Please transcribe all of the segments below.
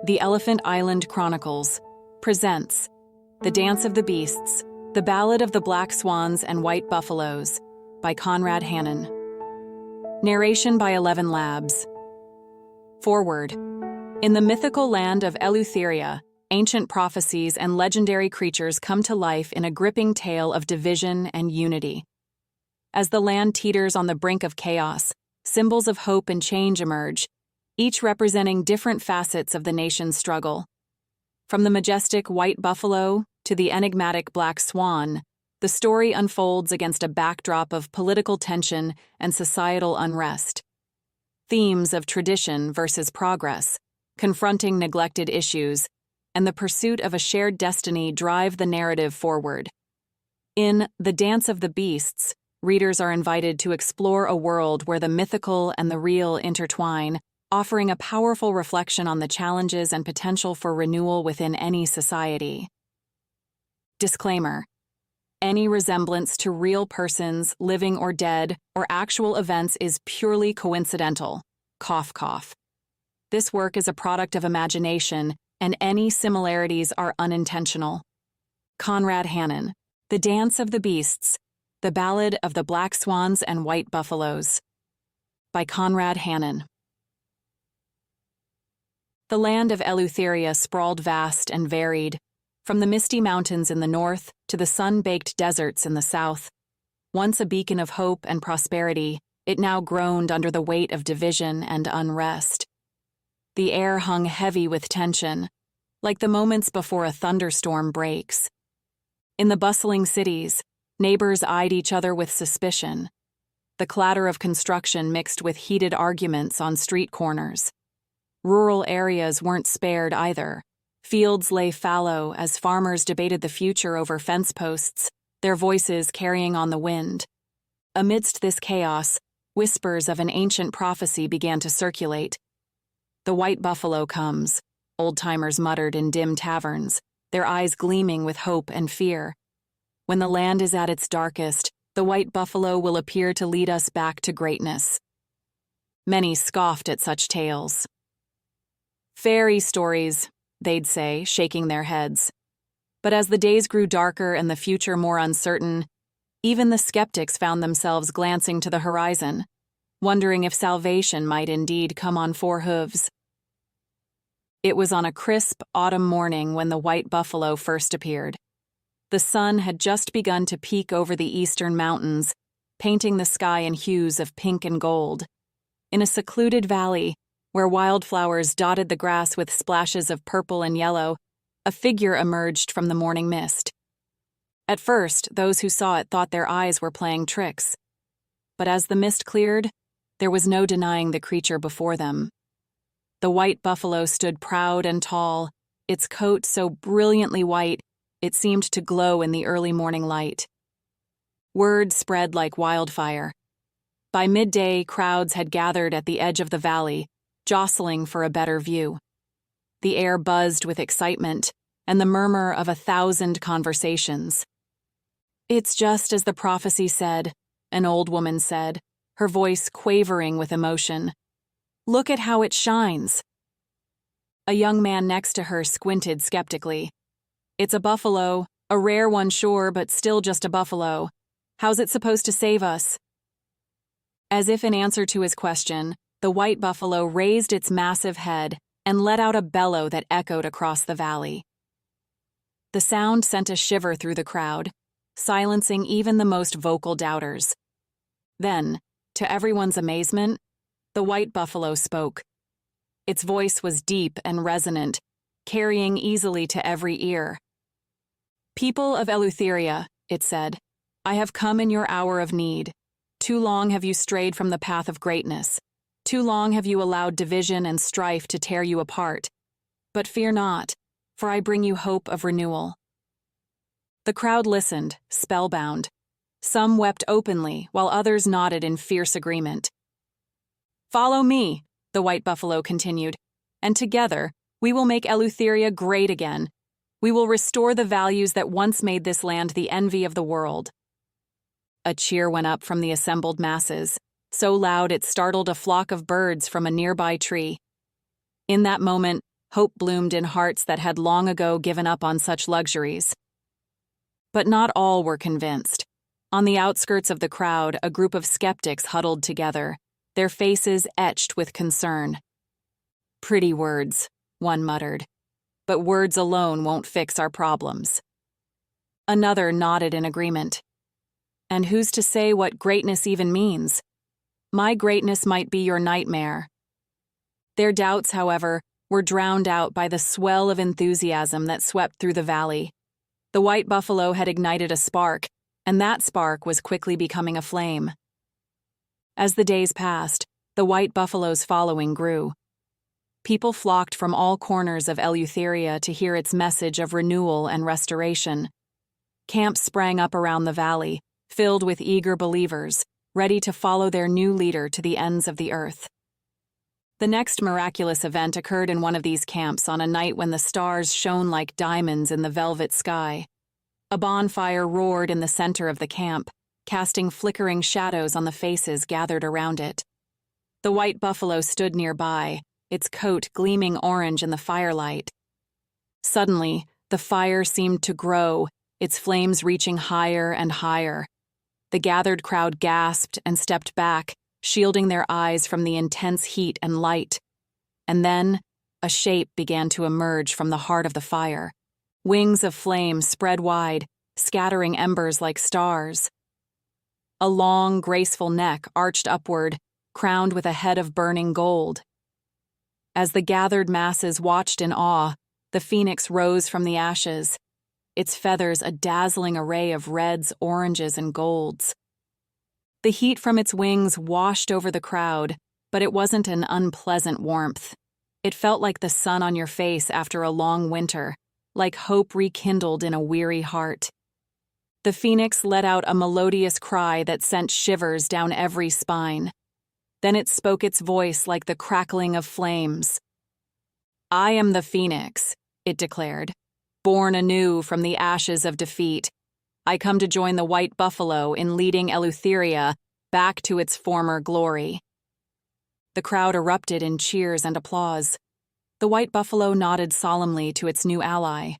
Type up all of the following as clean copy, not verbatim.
The Elephant Island Chronicles presents The Dance of the Beasts, The Ballad of the Black Swans and White Buffaloes by Conrad Hannon. Narration by 11 Labs. Foreword. In the mythical land of Eleutheria, ancient prophecies and legendary creatures come to life in a gripping tale of division and unity. As the land teeters on the brink of chaos, symbols of hope and change emerge, each representing different facets of the nation's struggle. From the majestic white buffalo to the enigmatic black swan, the story unfolds against a backdrop of political tension and societal unrest. Themes of tradition versus progress, confronting neglected issues, and the pursuit of a shared destiny drive the narrative forward. In The Dance of the Beasts, readers are invited to explore a world where the mythical and the real intertwine, offering a powerful reflection on the challenges and potential for renewal within any society. Disclaimer: any resemblance to real persons, living or dead, or actual events is purely coincidental. Cough, cough. This work is a product of imagination, and any similarities are unintentional. Conrad Hannon, The Dance of the Beasts, The Ballad of the Black Swans and White Buffaloes, by Conrad Hannon. The land of Eleutheria sprawled vast and varied, from the misty mountains in the north to the sun-baked deserts in the south. Once a beacon of hope and prosperity, it now groaned under the weight of division and unrest. The air hung heavy with tension, like the moments before a thunderstorm breaks. In the bustling cities, neighbors eyed each other with suspicion. The clatter of construction mixed with heated arguments on street corners. Rural areas weren't spared either. Fields lay fallow as farmers debated the future over fence posts, their voices carrying on the wind. Amidst this chaos, whispers of an ancient prophecy began to circulate. "The white buffalo comes," old-timers muttered in dim taverns, their eyes gleaming with hope and fear. "When the land is at its darkest, the white buffalo will appear to lead us back to greatness." Many scoffed at such tales. "Fairy stories," they'd say, shaking their heads. But as the days grew darker and the future more uncertain, even the skeptics found themselves glancing to the horizon, wondering if salvation might indeed come on four hooves. It was on a crisp autumn morning when the white buffalo first appeared. The sun had just begun to peek over the eastern mountains, painting the sky in hues of pink and gold. In a secluded valley, where wildflowers dotted the grass with splashes of purple and yellow, a figure emerged from the morning mist. At first, those who saw it thought their eyes were playing tricks. But as the mist cleared, there was no denying the creature before them. The white buffalo stood proud and tall, its coat so brilliantly white it seemed to glow in the early morning light. Word spread like wildfire. By midday, crowds had gathered at the edge of the valley, jostling for a better view. The air buzzed with excitement and the murmur of 1,000 conversations. "It's just as the prophecy said," an old woman said, her voice quavering with emotion. "Look at how it shines." A young man next to her squinted skeptically. "It's a buffalo, a rare one sure, but still just a buffalo. How's it supposed to save us?" As if in answer to his question, the white buffalo raised its massive head and let out a bellow that echoed across the valley. The sound sent a shiver through the crowd, silencing even the most vocal doubters. Then, to everyone's amazement, the white buffalo spoke. Its voice was deep and resonant, carrying easily to every ear. "People of Eleutheria," it said, "I have come in your hour of need. Too long have you strayed from the path of greatness. Too long have you allowed division and strife to tear you apart. But fear not, for I bring you hope of renewal." The crowd listened, spellbound. Some wept openly, while others nodded in fierce agreement. "Follow me," the white buffalo continued, "and together we will make Eleutheria great again. We will restore the values that once made this land the envy of the world." A cheer went up from the assembled masses, so loud it startled a flock of birds from a nearby tree. In that moment, Hope bloomed in hearts that had long ago given up on such luxuries. But not all were convinced. On the outskirts of the crowd, a group of skeptics huddled together, their faces etched with concern. "Pretty words," one muttered. "But words alone won't fix our problems." Another nodded in agreement. "And who's to say what greatness even means? My greatness might be your nightmare." Their doubts, however, were drowned out by the swell of enthusiasm that swept through the valley. The white buffalo had ignited a spark, and that spark was quickly becoming a flame. As the days passed, the white buffalo's following grew. People flocked from all corners of Eleutheria to hear its message of renewal and restoration. Camps sprang up around the valley, filled with eager believers, ready to follow their new leader to the ends of the earth. The next miraculous event occurred in one of these camps on a night when the stars shone like diamonds in the velvet sky. A bonfire roared in the center of the camp, casting flickering shadows on the faces gathered around it. The white buffalo stood nearby, its coat gleaming orange in the firelight. Suddenly, the fire seemed to grow, its flames reaching higher and higher. The gathered crowd gasped and stepped back, shielding their eyes from the intense heat and light. And then, a shape began to emerge from the heart of the fire. Wings of flame spread wide, scattering embers like stars. A long, graceful neck arched upward, crowned with a head of burning gold. As the gathered masses watched in awe, the phoenix rose from the ashes, its feathers a dazzling array of reds, oranges, and golds. The heat from its wings washed over the crowd, but it wasn't an unpleasant warmth. It felt like the sun on your face after a long winter, like hope rekindled in a weary heart. The phoenix let out a melodious cry that sent shivers down every spine. Then it spoke its voice like the crackling of flames. "I am the phoenix," it declared, "born anew from the ashes of defeat. I come to join the white buffalo in leading Eleutheria back to its former glory." The crowd erupted in cheers and applause. The white buffalo nodded solemnly to its new ally.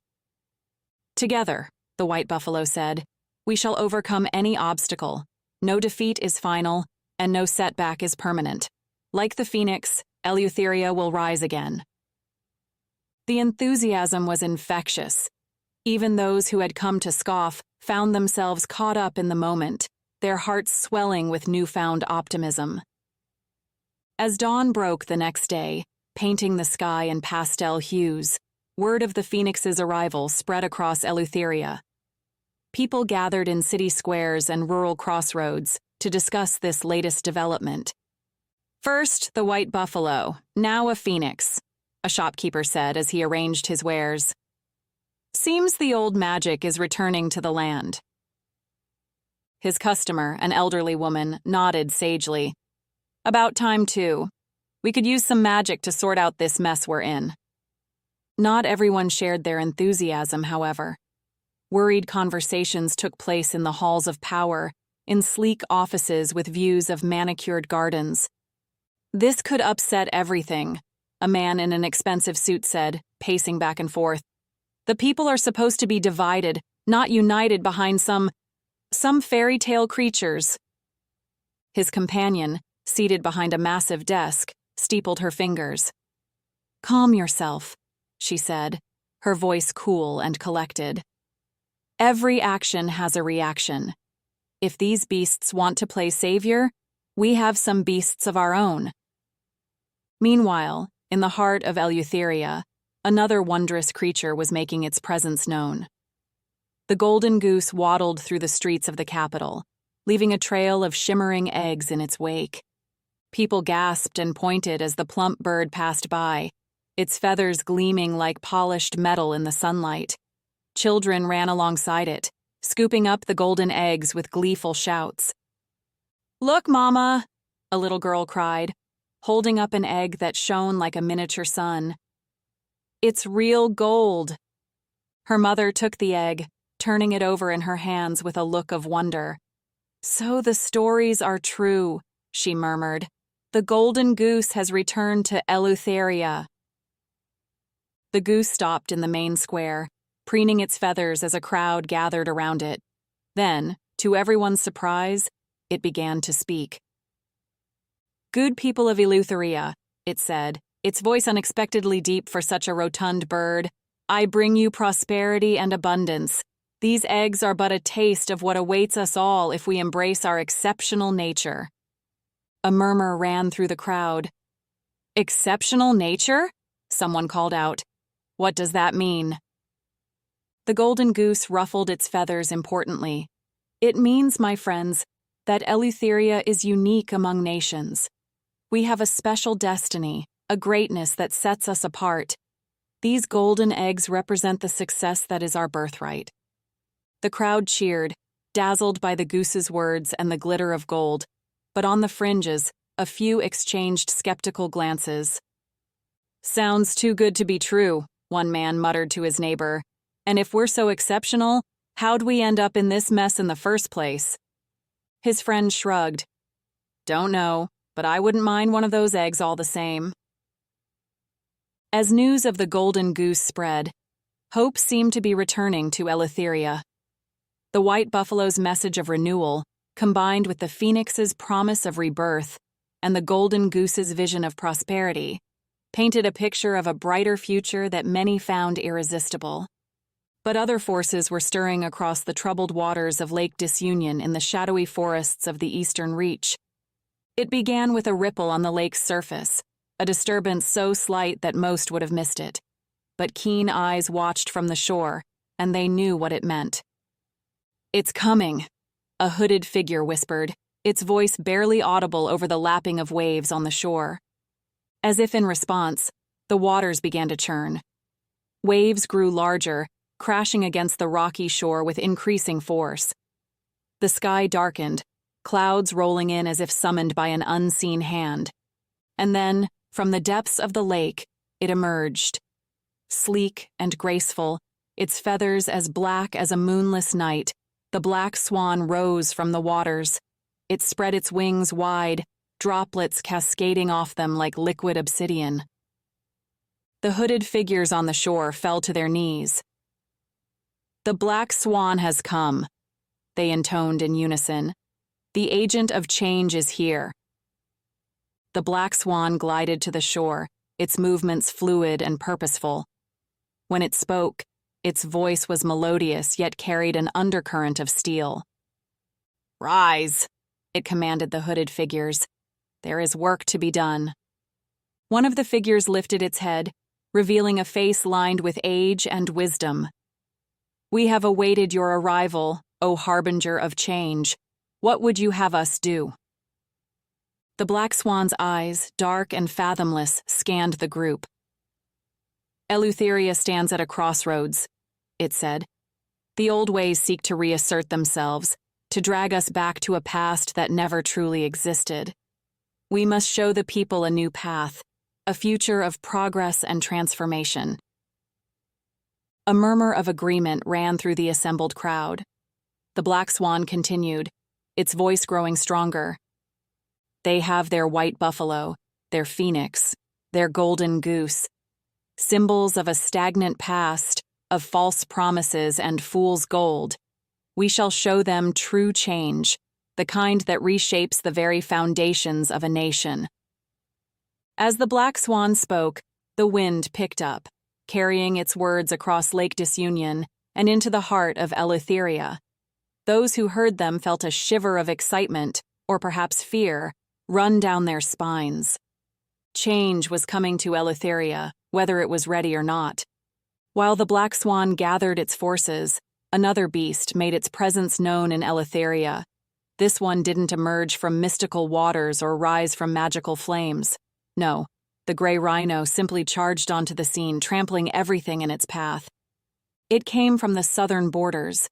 "Together," the white buffalo said, "we shall overcome any obstacle. No defeat is final, and no setback is permanent. Like the phoenix, Eleutheria will rise again." The enthusiasm was infectious. Even those who had come to scoff found themselves caught up in the moment, their hearts swelling with newfound optimism. As dawn broke the next day, painting the sky in pastel hues, word of the phoenix's arrival spread across Eleutheria. People gathered in city squares and rural crossroads to discuss this latest development. "First, the white buffalo, now a phoenix," a shopkeeper said as he arranged his wares. "Seems the old magic is returning to the land." His customer, an elderly woman, nodded sagely. "About time, too. We could use some magic to sort out this mess we're in." Not everyone shared their enthusiasm, however. Worried conversations took place in the halls of power, in sleek offices with views of manicured gardens. "This could upset everything," a man in an expensive suit said, pacing back and forth. "The people are supposed to be divided, not united behind some fairy tale creatures." His companion, seated behind a massive desk, steepled her fingers. "Calm yourself," she said, her voice cool and collected. "Every action has a reaction. If these beasts want to play savior, we have some beasts of our own." Meanwhile, in the heart of Eleutheria, another wondrous creature was making its presence known. The golden goose waddled through the streets of the capital, leaving a trail of shimmering eggs in its wake. People gasped and pointed as the plump bird passed by, its feathers gleaming like polished metal in the sunlight. Children ran alongside it, scooping up the golden eggs with gleeful shouts. "Look, Mama!" a little girl cried, holding up an egg that shone like a miniature sun. "It's real gold." Her mother took the egg, turning it over in her hands with a look of wonder. "So the stories are true," she murmured. "The golden goose has returned to Eleutheria." The goose stopped in the main square, preening its feathers as a crowd gathered around it. Then, to everyone's surprise, it began to speak. "Good people of Eleutheria," it said, its voice unexpectedly deep for such a rotund bird, "I bring you prosperity and abundance. These eggs are but a taste of what awaits us all if we embrace our exceptional nature." A murmur ran through the crowd. "Exceptional nature?" someone called out. "What does that mean?" The golden goose ruffled its feathers importantly. "It means, my friends, that Eleutheria is unique among nations. We have a special destiny, a greatness that sets us apart. These golden eggs represent the success that is our birthright." The crowd cheered, dazzled by the goose's words and the glitter of gold, but on the fringes, a few exchanged skeptical glances. "Sounds too good to be true," one man muttered to his neighbor. "And if we're so exceptional, how'd we end up in this mess in the first place?" His friend shrugged. "Don't know, but I wouldn't mind one of those eggs all the same." As news of the golden goose spread, hope seemed to be returning to Eleutheria. The white buffalo's message of renewal, combined with the phoenix's promise of rebirth and the golden goose's vision of prosperity, painted a picture of a brighter future that many found irresistible. But other forces were stirring across the troubled waters of Lake Disunion in the shadowy forests of the eastern reach. It began with a ripple on the lake's surface, a disturbance so slight that most would have missed it. But keen eyes watched from the shore, and they knew what it meant. "It's coming," a hooded figure whispered, its voice barely audible over the lapping of waves on the shore. As if in response, the waters began to churn. Waves grew larger, crashing against the rocky shore with increasing force. The sky darkened, clouds rolling in as if summoned by an unseen hand. And then, from the depths of the lake, it emerged. Sleek and graceful, its feathers as black as a moonless night, the Black Swan rose from the waters. It spread its wings wide, droplets cascading off them like liquid obsidian. The hooded figures on the shore fell to their knees. "The Black Swan has come," they intoned in unison. "The agent of change is here." The Black Swan glided to the shore, its movements fluid and purposeful. When it spoke, its voice was melodious yet carried an undercurrent of steel. "Rise," it commanded the hooded figures. "There is work to be done." One of the figures lifted its head, revealing a face lined with age and wisdom. "We have awaited your arrival, O harbinger of change. What would you have us do?" The Black Swan's eyes, dark and fathomless, scanned the group. "Eleutheria stands at a crossroads," it said. "The old ways seek to reassert themselves, to drag us back to a past that never truly existed. We must show the people a new path, a future of progress and transformation." A murmur of agreement ran through the assembled crowd. The Black Swan continued, its voice growing stronger. "They have their white buffalo, their phoenix, their golden goose, symbols of a stagnant past, of false promises and fool's gold. We shall show them true change, the kind that reshapes the very foundations of a nation." As the Black Swan spoke, the wind picked up, carrying its words across Lake Disunion and into the heart of Eleutheria. Those who heard them felt a shiver of excitement, or perhaps fear, run down their spines. Change was coming to Eleutheria, whether it was ready or not. While the Black Swan gathered its forces, another beast made its presence known in Eleutheria. This one didn't emerge from mystical waters or rise from magical flames. No, the gray rhino simply charged onto the scene, trampling everything in its path. It came from the southern borders,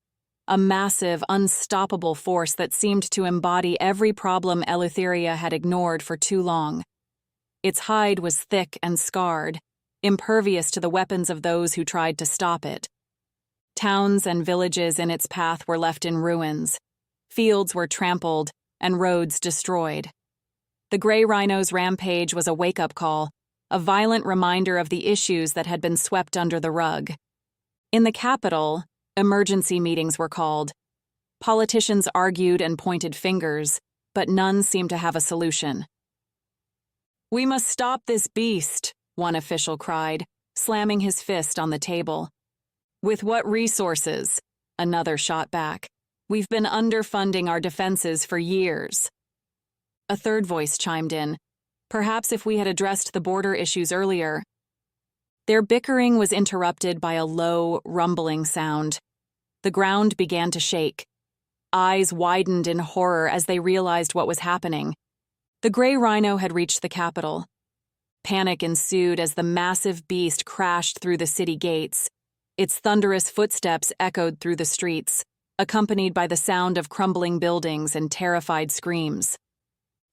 a massive, unstoppable force that seemed to embody every problem Eleutheria had ignored for too long. Its hide was thick and scarred, impervious to the weapons of those who tried to stop it. Towns and villages in its path were left in ruins. Fields were trampled and roads destroyed. The gray rhino's rampage was a wake-up call, a violent reminder of the issues that had been swept under the rug. In the capital, emergency meetings were called. Politicians argued and pointed fingers, but none seemed to have a solution. "We must stop this beast," one official cried, slamming his fist on the table. "With what resources?" another shot back. "We've been underfunding our defenses for years." A third voice chimed in. "Perhaps if we had addressed the border issues earlier." Their bickering was interrupted by a low, rumbling sound. The ground began to shake. Eyes widened in horror as they realized what was happening. The gray rhino had reached the capital. Panic ensued as the massive beast crashed through the city gates. Its thunderous footsteps echoed through the streets, accompanied by the sound of crumbling buildings and terrified screams.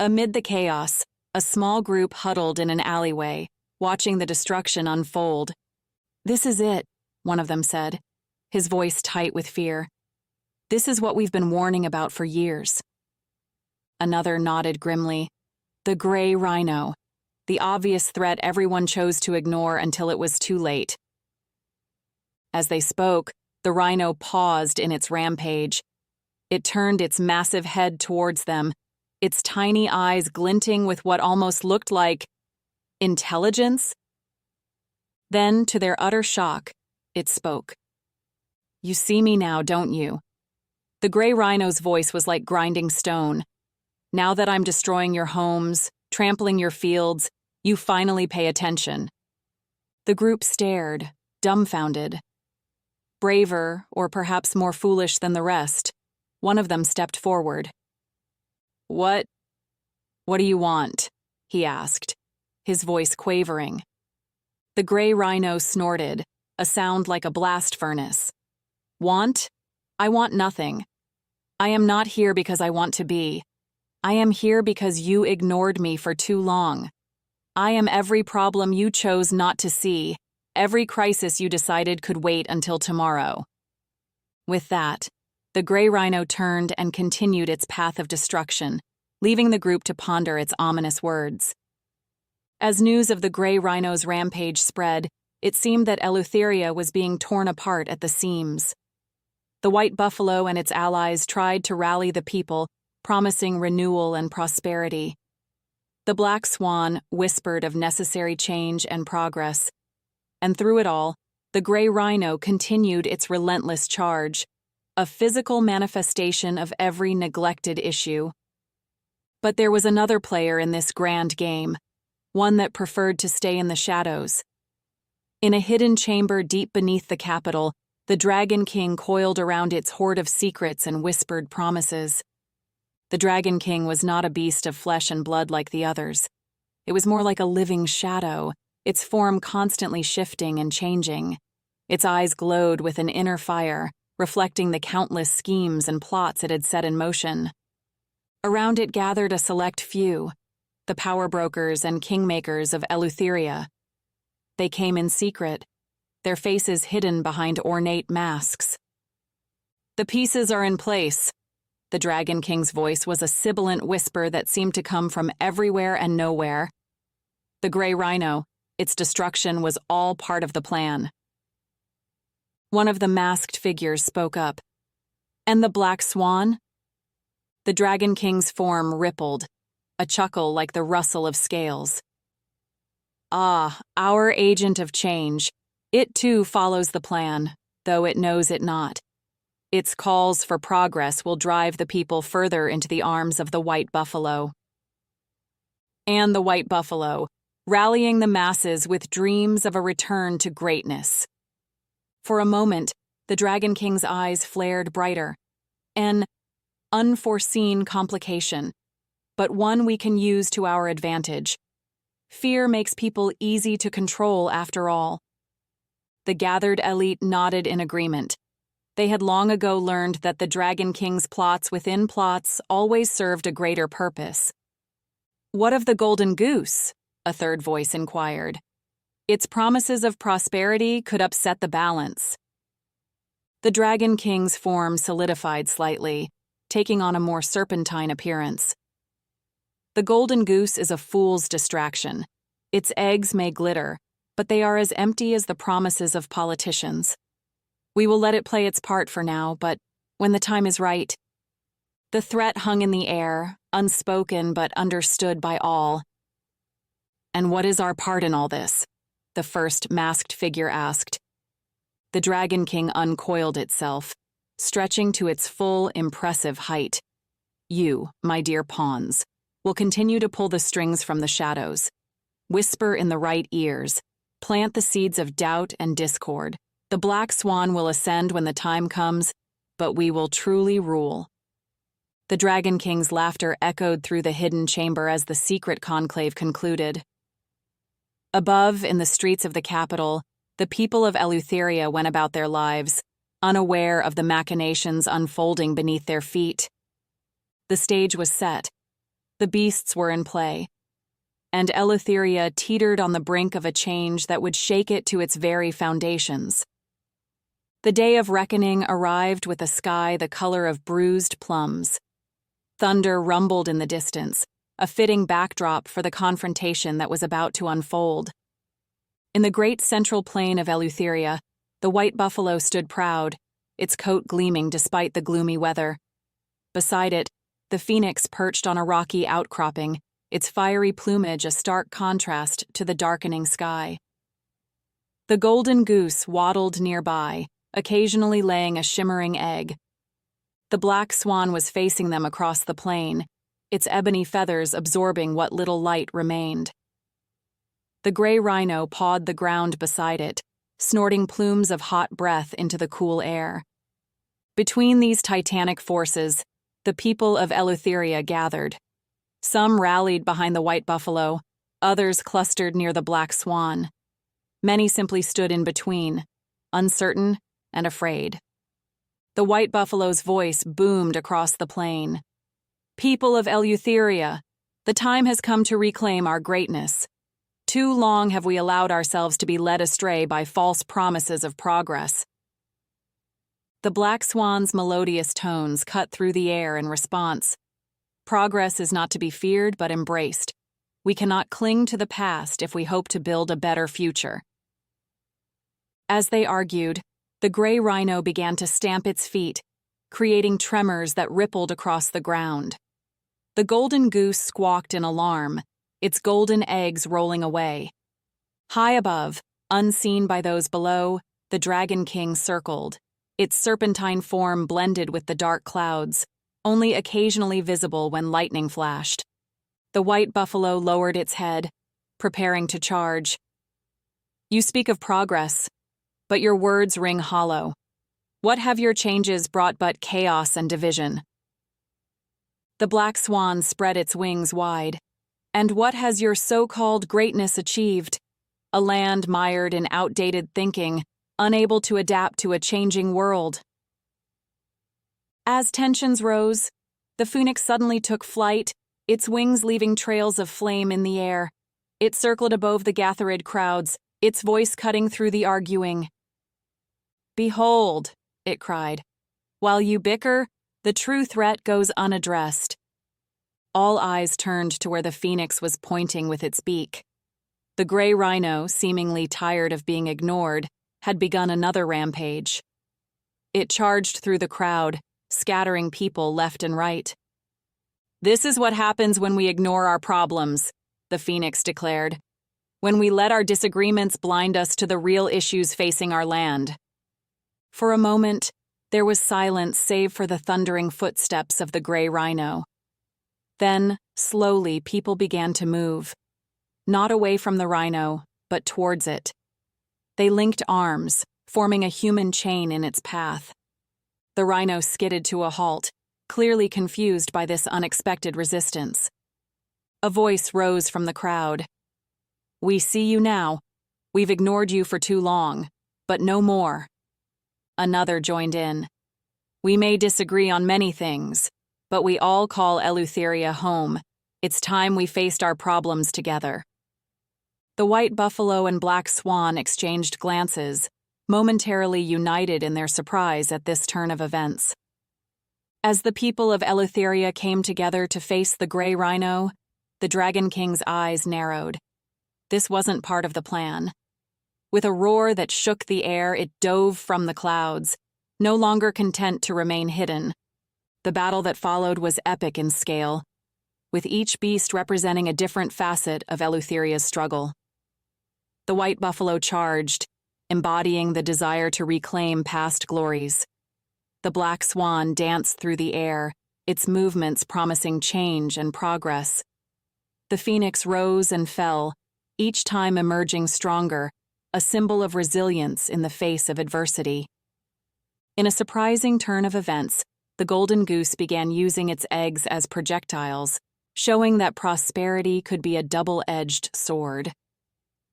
Amid the chaos, a small group huddled in an alleyway, watching the destruction unfold. "This is it," one of them said, his voice tight with fear. "This is what we've been warning about for years." Another nodded grimly. The gray rhino, the obvious threat everyone chose to ignore until it was too late. As they spoke, the rhino paused in its rampage. It turned its massive head towards them, its tiny eyes glinting with what almost looked like intelligence. Then, to their utter shock, it spoke. "You see me now, don't you?" The gray rhino's voice was like grinding stone. "Now that I'm destroying your homes, trampling your fields, you finally pay attention." The group stared, dumbfounded. Braver, or perhaps more foolish than the rest, one of them stepped forward. What do you want?" he asked, his voice quavering. The gray rhino snorted, a sound like a blast furnace. "Want? I want nothing. I am not here because I want to be. I am here because you ignored me for too long. I am every problem you chose not to see, every crisis you decided could wait until tomorrow." With that, the gray rhino turned and continued its path of destruction, leaving the group to ponder its ominous words. As news of the gray rhino's rampage spread, it seemed that Eleutheria was being torn apart at the seams. The white buffalo and its allies tried to rally the people, promising renewal and prosperity. The Black Swan whispered of necessary change and progress. And through it all, the gray rhino continued its relentless charge, a physical manifestation of every neglected issue. But there was another player in this grand game, one that preferred to stay in the shadows. In a hidden chamber deep beneath the capital, the Dragon King coiled around its hoard of secrets and whispered promises. The Dragon King was not a beast of flesh and blood like the others. It was more like a living shadow, its form constantly shifting and changing. Its eyes glowed with an inner fire, reflecting the countless schemes and plots it had set in motion. Around it gathered a select few, the power brokers and kingmakers of Eleutheria. They came in secret, their faces hidden behind ornate masks. "The pieces are in place." The Dragon King's voice was a sibilant whisper that seemed to come from everywhere and nowhere. The gray rhino, its destruction was all part of the plan. One of the masked figures spoke up. "And the Black Swan?" The Dragon King's form rippled, a chuckle like the rustle of scales. "Ah, our agent of change. It too follows the plan, though it knows it not. Its calls for progress will drive the people further into the arms of the white buffalo." And the white buffalo, rallying the masses with dreams of a return to greatness. For a moment, the Dragon King's eyes flared brighter. An unforeseen complication, but one we can use to our advantage. Fear makes people easy to control after all. The gathered elite nodded in agreement. They had long ago learned that the Dragon King's plots within plots always served a greater purpose. "What of the golden goose?" a third voice inquired. "Its promises of prosperity could upset the balance." The Dragon King's form solidified slightly, taking on a more serpentine appearance. "The golden goose is a fool's distraction. Its eggs may glitter, but they are as empty as the promises of politicians. We will let it play its part for now, but when the time is right. The threat hung in the air, unspoken but understood by all. "And what is our part in all this?" the first masked figure asked. The Dragon King uncoiled itself, stretching to its full, impressive height. "You, my dear pawns, will continue to pull the strings from the shadows, whisper in the right ears, plant the seeds of doubt and discord. The Black Swan will ascend when the time comes, but we will truly rule." The Dragon King's laughter echoed through the hidden chamber as the secret conclave concluded. Above, in the streets of the capital, the people of Eleutheria went about their lives, unaware of the machinations unfolding beneath their feet. The stage was set. The beasts were in play. And Eleutheria teetered on the brink of a change that would shake it to its very foundations. The day of reckoning arrived with a sky the color of bruised plums. Thunder rumbled in the distance, a fitting backdrop for the confrontation that was about to unfold. In the great central plain of Eleutheria, the white buffalo stood proud, its coat gleaming despite the gloomy weather. Beside it, the phoenix perched on a rocky outcropping, its fiery plumage a stark contrast to the darkening sky. The golden goose waddled nearby, occasionally laying a shimmering egg. The black swan was facing them across the plain, its ebony feathers absorbing what little light remained. The gray rhino pawed the ground beside it, snorting plumes of hot breath into the cool air. Between these titanic forces, the people of Eleutheria gathered. Some rallied behind the white buffalo, others clustered near the black swan. Many simply stood in between, uncertain and afraid. The white buffalo's voice boomed across the plain. "People of Eleutheria, the time has come to reclaim our greatness. Too long have we allowed ourselves to be led astray by false promises of progress." The black swan's melodious tones cut through the air in response. Progress is not to be feared but embraced. We cannot cling to the past if we hope to build a better future. As they argued, the gray rhino began to stamp its feet, creating tremors that rippled across the ground. The golden goose squawked in alarm, its golden eggs rolling away. High above, unseen by those below, the Dragon King circled, its serpentine form blended with the dark clouds, only occasionally visible when lightning flashed. The white buffalo lowered its head, preparing to charge. "You speak of progress, but your words ring hollow. What have your changes brought but chaos and division?" The black swan spread its wings wide. "And what has your so-called greatness achieved? A land mired in outdated thinking, unable to adapt to a changing world." As tensions rose, the phoenix suddenly took flight, its wings leaving trails of flame in the air. It circled above the gathered crowds, its voice cutting through the arguing. "Behold," it cried, "while you bicker, the true threat goes unaddressed." All eyes turned to where the phoenix was pointing with its beak. The gray rhino, seemingly tired of being ignored, had begun another rampage. It charged through the crowd, scattering people left and right. "This is what happens when we ignore our problems," the phoenix declared. "When we let our disagreements blind us to the real issues facing our land." For a moment, there was silence save for the thundering footsteps of the gray rhino. Then, slowly, people began to move. Not away from the rhino, but towards it. They linked arms, forming a human chain in its path. The rhino skidded to a halt, clearly confused by this unexpected resistance. A voice rose from the crowd. "We see you now. We've ignored you for too long, but no more." Another joined in. "We may disagree on many things, but we all call Eleutheria home. It's time we faced our problems together." The white buffalo and black swan exchanged glances, momentarily united in their surprise at this turn of events. As the people of Eleutheria came together to face the gray rhino, the Dragon King's eyes narrowed. this wasn't part of the plan. With a roar that shook the air, it dove from the clouds, no longer content to remain hidden. The battle that followed was epic in scale, with each beast representing a different facet of Eleutheria's struggle. The white buffalo charged, embodying the desire to reclaim past glories. The black swan danced through the air, its movements promising change and progress. The phoenix rose and fell, each time emerging stronger, a symbol of resilience in the face of adversity. In a surprising turn of events, the golden goose began using its eggs as projectiles, showing that prosperity could be a double-edged sword.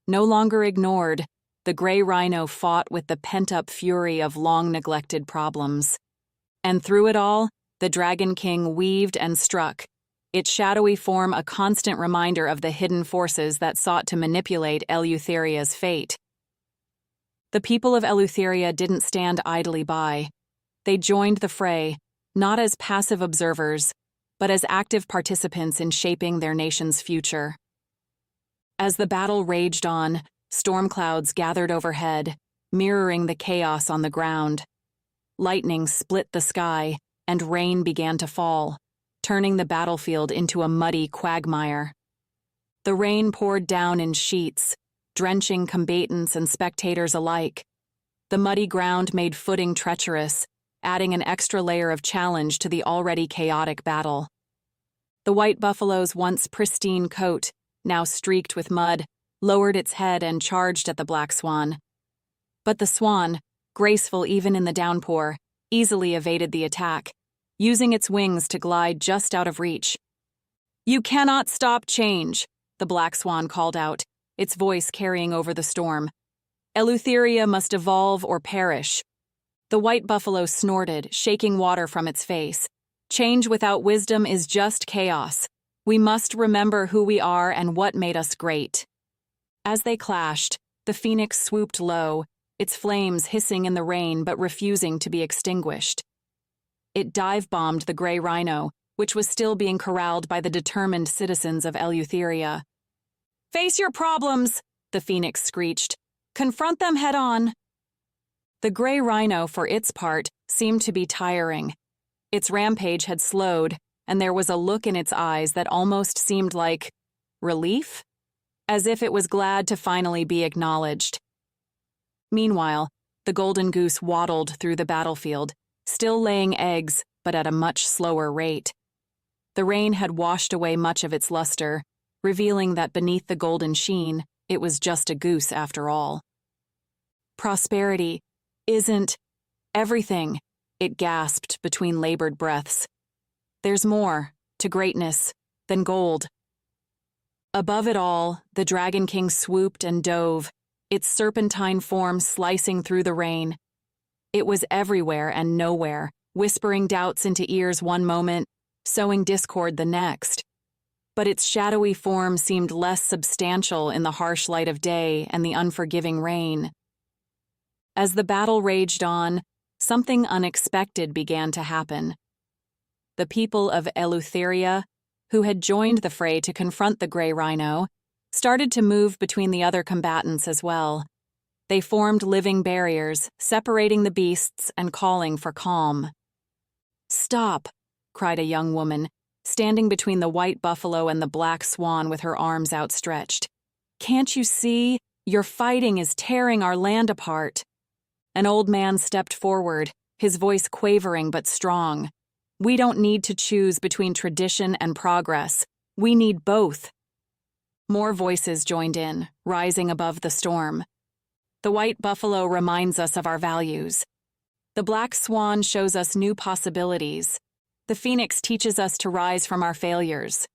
No longer ignored, the gray rhino fought with the pent-up fury of long-neglected problems. And through it all, the Dragon King weaved and struck, its shadowy form a constant reminder of the hidden forces that sought to manipulate Eleutheria's fate. The people of Eleutheria didn't stand idly by. They joined the fray, not as passive observers, but as active participants in shaping their nation's future. As the battle raged on, storm clouds gathered overhead, mirroring the chaos on the ground. Lightning split the sky, and rain began to fall, turning the battlefield into a muddy quagmire. The rain poured down in sheets, drenching combatants and spectators alike. The muddy ground made footing treacherous, adding an extra layer of challenge to the already chaotic battle. The white buffalo's once pristine coat, now streaked with mud, lowered its head and charged at the black swan. But the swan, graceful even in the downpour, easily evaded the attack, using its wings to glide just out of reach. "You cannot stop change," the black swan called out, its voice carrying over the storm. "Eleutheria must evolve or perish." The white buffalo snorted, shaking water from its face. "Change without wisdom is just chaos. We must remember who we are and what made us great." As they clashed, the phoenix swooped low, its flames hissing in the rain but refusing to be extinguished. It dive-bombed the gray rhino, which was still being corralled by the determined citizens of Eleutheria. "Face your problems," the phoenix screeched. "Confront them head-on." The gray rhino, for its part, seemed to be tiring. Its rampage had slowed, and there was a look in its eyes that almost seemed like relief, as if it was glad to finally be acknowledged. Meanwhile, the golden goose waddled through the battlefield, still laying eggs, but at a much slower rate. The rain had washed away much of its luster, revealing that beneath the golden sheen, it was just a goose after all. "Prosperity isn't everything," it gasped between labored breaths. "There's more to greatness than gold." Above it all, the Dragon King swooped and dove, its serpentine form slicing through the rain. It was everywhere and nowhere, whispering doubts into ears one moment, sowing discord the next. But its shadowy form seemed less substantial in the harsh light of day and the unforgiving rain. As the battle raged on, something unexpected began to happen. The people of Eleutheria, who had joined the fray to confront the gray rhino, started to move between the other combatants as well. They formed living barriers, separating the beasts and calling for calm. "Stop," cried a young woman, standing between the white buffalo and the black swan with her arms outstretched. "Can't you see? Your fighting is tearing our land apart." An old man stepped forward, his voice quavering but strong. "We don't need to choose between tradition and progress. We need both." More voices joined in, rising above the storm. The white buffalo reminds us of our values. The black swan shows us new possibilities. The phoenix teaches us to rise from our failures.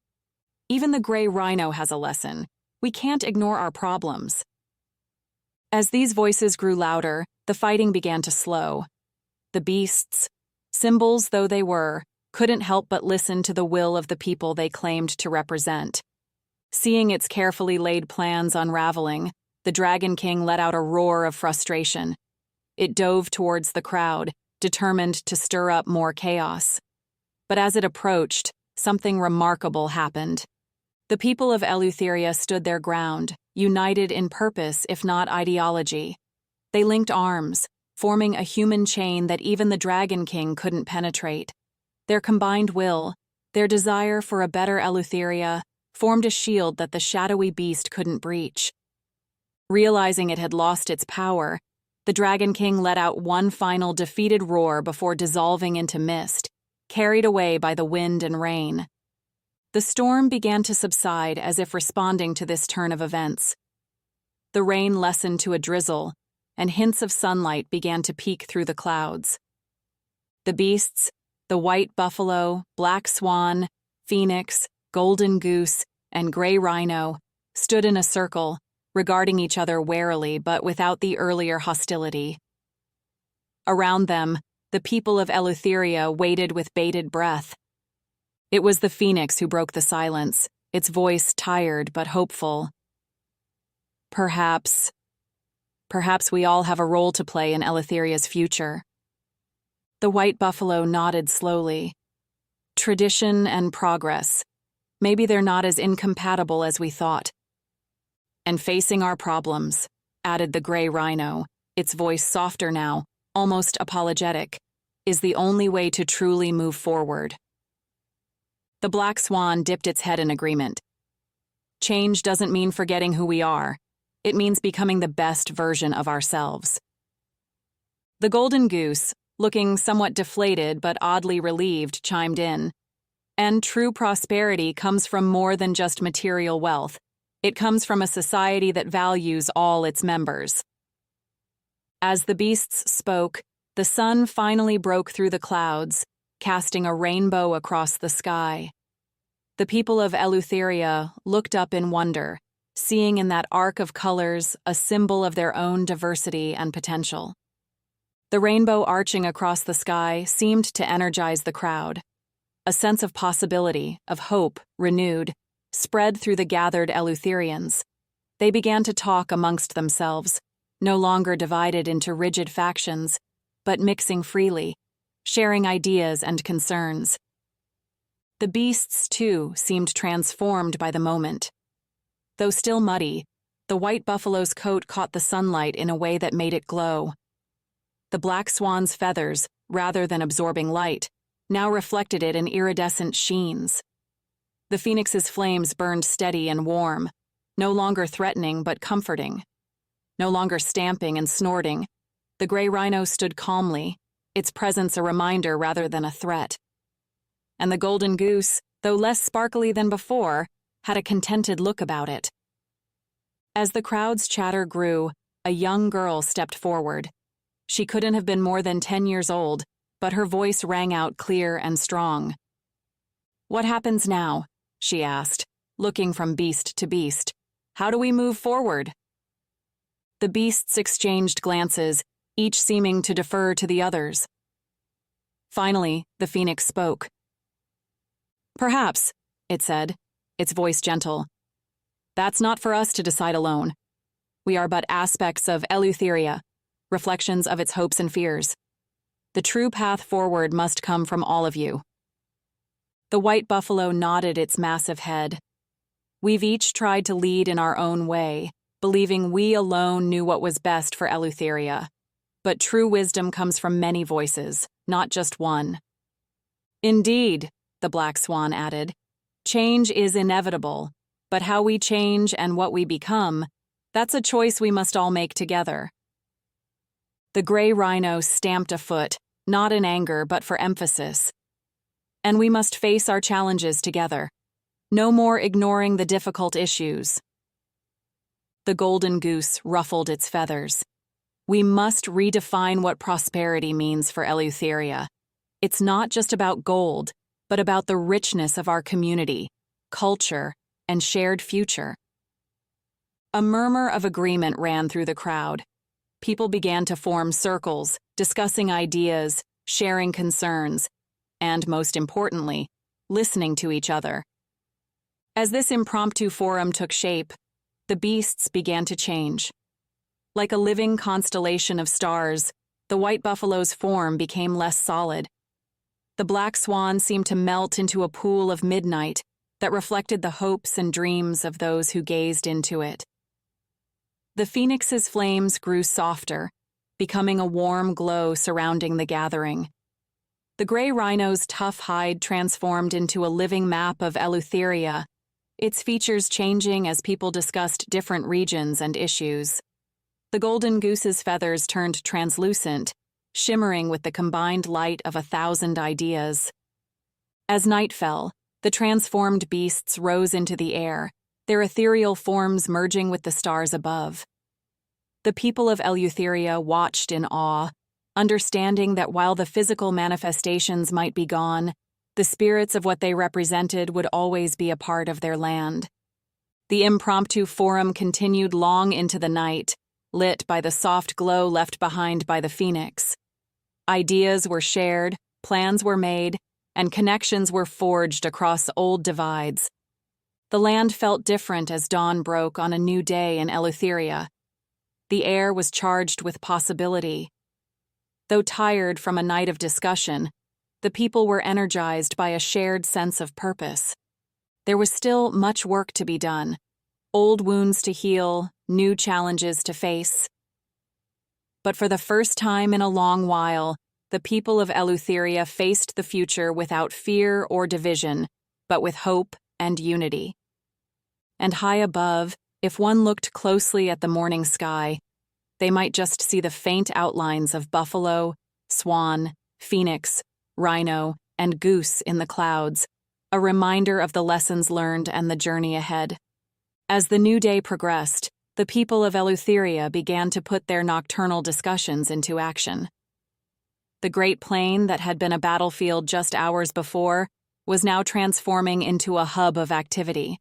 Even the gray rhino has a lesson. We can't ignore our problems. As these voices grew louder, the fighting began to slow. The beasts, symbols though they were, couldn't help but listen to the will of the people they claimed to represent. Seeing its carefully laid plans unraveling, the Dragon King let out a roar of frustration. It dove towards the crowd, determined to stir up more chaos. But as it approached, something remarkable happened. The people of Eleutheria stood their ground, united in purpose if not ideology. They linked arms, forming a human chain that even the Dragon King couldn't penetrate. Their combined will, their desire for a better Eleutheria, formed a shield that the shadowy beast couldn't breach. Realizing it had lost its power, the Dragon King let out one final defeated roar before dissolving into mist, carried away by the wind and rain. The storm began to subside as if responding to this turn of events. The rain lessened to a drizzle, and hints of sunlight began to peek through the clouds. The beasts, the white buffalo, black swan, phoenix, golden goose, and gray rhino, stood in a circle, regarding each other warily but without the earlier hostility. Around them, the people of Eleutheria waited with bated breath. It was the phoenix who broke the silence, its voice tired but hopeful. Perhaps we all have a role to play in Eleutheria's future. The white buffalo nodded slowly. Tradition and progress. Maybe they're not as incompatible as we thought. And facing our problems, added the gray rhino, its voice softer now, almost apologetic, is the only way to truly move forward. The black swan dipped its head in agreement. Change doesn't mean forgetting who we are. It means becoming the best version of ourselves. The golden goose, looking somewhat deflated but oddly relieved, chimed in. And true prosperity comes from more than just material wealth. It comes from a society that values all its members. As the beasts spoke, the sun finally broke through the clouds, casting a rainbow across the sky. The people of Eleutheria looked up in wonder, seeing in that arc of colors a symbol of their own diversity and potential. The rainbow arching across the sky seemed to energize the crowd. A sense of possibility, of hope, renewed, spread through the gathered Eleutherians. They began to talk amongst themselves, no longer divided into rigid factions, but mixing freely, sharing ideas and concerns. The beasts, too, seemed transformed by the moment. Though still muddy, the white buffalo's coat caught the sunlight in a way that made it glow. The black swan's feathers, rather than absorbing light, now reflected it in iridescent sheens. The phoenix's flames burned steady and warm, no longer threatening but comforting. No longer stamping and snorting, the gray rhino stood calmly, its presence a reminder rather than a threat. And the golden goose, though less sparkly than before, had a contented look about it. As the crowd's chatter grew, a young girl stepped forward. She couldn't have been more than 10 years old, but her voice rang out clear and strong. "What happens now?" she asked, looking from beast to beast. "How do we move forward?" The beasts exchanged glances, each seeming to defer to the others. Finally, the phoenix spoke. "Perhaps," it said, its voice gentle. "That's not for us to decide alone. We are but aspects of Eleutheria, reflections of its hopes and fears. The true path forward must come from all of you." The white buffalo nodded its massive head. "We've each tried to lead in our own way, believing we alone knew what was best for Eleutheria. But true wisdom comes from many voices, not just one." "Indeed," the black swan added, "change is inevitable, but how we change and what we become, that's a choice we must all make together." The gray rhino stamped a foot, not in anger but for emphasis. "And we must face our challenges together. No more ignoring the difficult issues." The golden goose ruffled its feathers. "We must redefine what prosperity means for Eleutheria. It's not just about gold, but about the richness of our community, culture, and shared future." A murmur of agreement ran through the crowd. People began to form circles, discussing ideas, sharing concerns, and, most importantly, listening to each other. As this impromptu forum took shape, the beasts began to change. Like a living constellation of stars, the white buffalo's form became less solid. The black swan seemed to melt into a pool of midnight, that reflected the hopes and dreams of those who gazed into it. The phoenix's flames grew softer, becoming a warm glow surrounding the gathering. The gray rhino's tough hide transformed into a living map of Eleutheria, its features changing as people discussed different regions and issues. The golden goose's feathers turned translucent, shimmering with the combined light of 1,000 ideas. As night fell, the transformed beasts rose into the air, their ethereal forms merging with the stars above. The people of Eleutheria watched in awe, understanding that while the physical manifestations might be gone, the spirits of what they represented would always be a part of their land. The impromptu forum continued long into the night, lit by the soft glow left behind by the phoenix. Ideas were shared, plans were made, and connections were forged across old divides. The land felt different as dawn broke on a new day in Eleutheria. The air was charged with possibility. Though tired from a night of discussion, the people were energized by a shared sense of purpose. There was still much work to be done, old wounds to heal, new challenges to face. But for the first time in a long while, the people of Eleutheria faced the future without fear or division, but with hope and unity. And high above, if one looked closely at the morning sky, they might just see the faint outlines of buffalo, swan, phoenix, rhino, and goose in the clouds, a reminder of the lessons learned and the journey ahead. As the new day progressed, the people of Eleutheria began to put their nocturnal discussions into action. The Great Plain that had been a battlefield just hours before was now transforming into a hub of activity.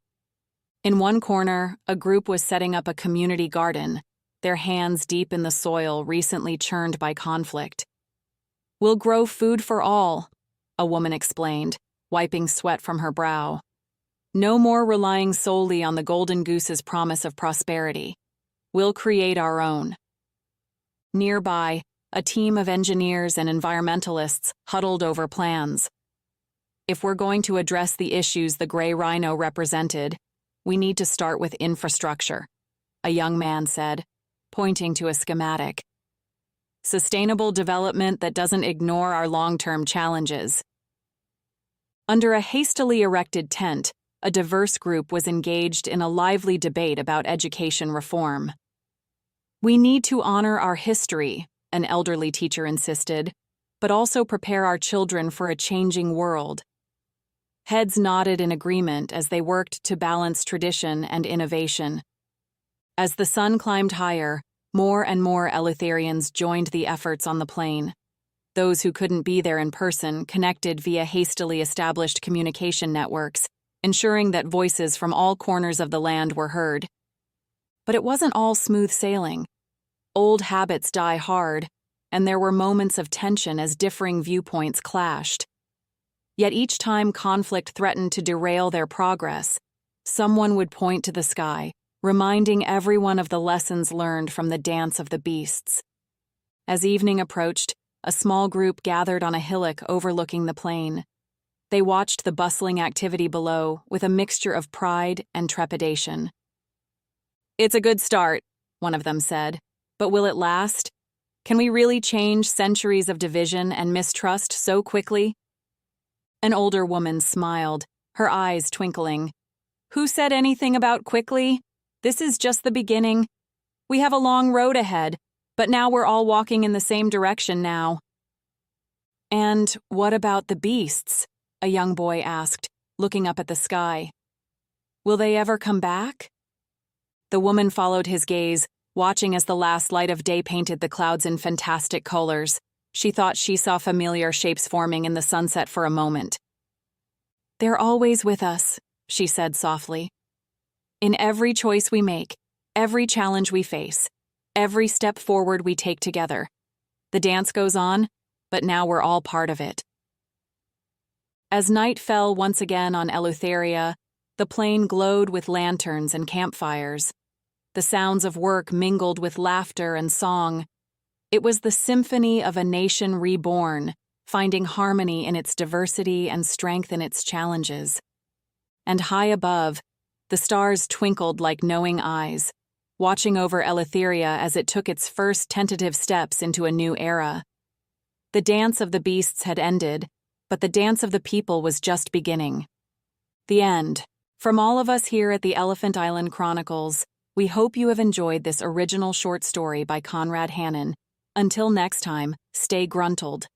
In one corner, a group was setting up a community garden, their hands deep in the soil recently churned by conflict. "We'll grow food for all," a woman explained, wiping sweat from her brow. "No more relying solely on the golden goose's promise of prosperity. We'll create our own." Nearby, a team of engineers and environmentalists huddled over plans. "If we're going to address the issues the gray rhino represented, we need to start with infrastructure," a young man said, pointing to a schematic. "Sustainable development that doesn't ignore our long-term challenges." Under a hastily erected tent, a diverse group was engaged in a lively debate about education reform. "We need to honor our history," an elderly teacher insisted, "but also prepare our children for a changing world." Heads nodded in agreement as they worked to balance tradition and innovation. As the sun climbed higher, more and more Eleutherians joined the efforts on the plain. Those who couldn't be there in person connected via hastily established communication networks, ensuring that voices from all corners of the land were heard. But it wasn't all smooth sailing. Old habits die hard, and there were moments of tension as differing viewpoints clashed. Yet each time conflict threatened to derail their progress, someone would point to the sky, reminding everyone of the lessons learned from the dance of the beasts. As evening approached, a small group gathered on a hillock overlooking the plain. They watched the bustling activity below with a mixture of pride and trepidation. "It's a good start," one of them said, "but will it last? Can we really change centuries of division and mistrust so quickly?" An older woman smiled, her eyes twinkling. "Who said anything about quickly? This is just the beginning. We have a long road ahead, but now we're all walking in the same direction now." "And what about the beasts?" a young boy asked, looking up at the sky. "Will they ever come back?" The woman followed his gaze, watching as the last light of day painted the clouds in fantastic colors. She thought she saw familiar shapes forming in the sunset for a moment. "They're always with us," she said softly. "In every choice we make, every challenge we face, every step forward we take together. The dance goes on, but now we're all part of it." As night fell once again on Eleutheria, the plain glowed with lanterns and campfires. The sounds of work mingled with laughter and song. It was the symphony of a nation reborn, finding harmony in its diversity and strength in its challenges. and high above, the stars twinkled like knowing eyes, watching over Eleutheria as it took its first tentative steps into a new era. The dance of the beasts had ended, but the dance of the people was just beginning. The end. From all of us here at the Elephant Island Chronicles, we hope you have enjoyed this original short story by Conrad Hannon. Until next time, stay gruntled.